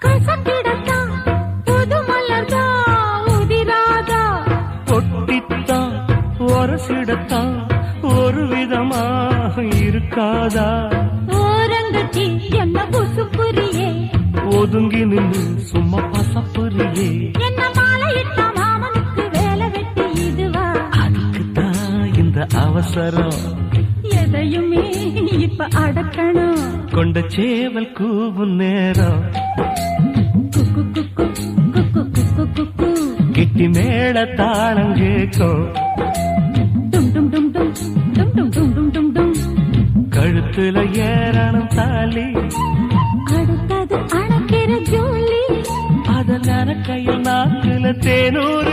கசக்கிடத்தான் புது மலர்தா உதிராதா கொட்டித்தான் ஒரசிடத்தான் ஒரு விதமாக இருக்காதா ஓரங்கட்டி என்ன புசுப்புரியே ஒதுங்கி நின்று சும்மா பசப்புரியே என்ன மாலையிட்ட மாமனுக்கு வேலை வெட்டி இதுவா அதுக்குத்தான் இந்த அவசரம் எதையுமே இப்ப அடக்கணும் கொண்ட சேவல் கூவும் நேரம் குக்கு குக்கு குக்கு குக்கு குக்கு கிட்டி மேல தாளம் கேட்கும் டும் டும் டும் டும் டும் டும் டும் டும் டும் டும் கழுத்துல ஏறணும் தாலி அடுத்தது அணக்கிற ஜோலி அதனால கையில் நாக்குல தேனூர்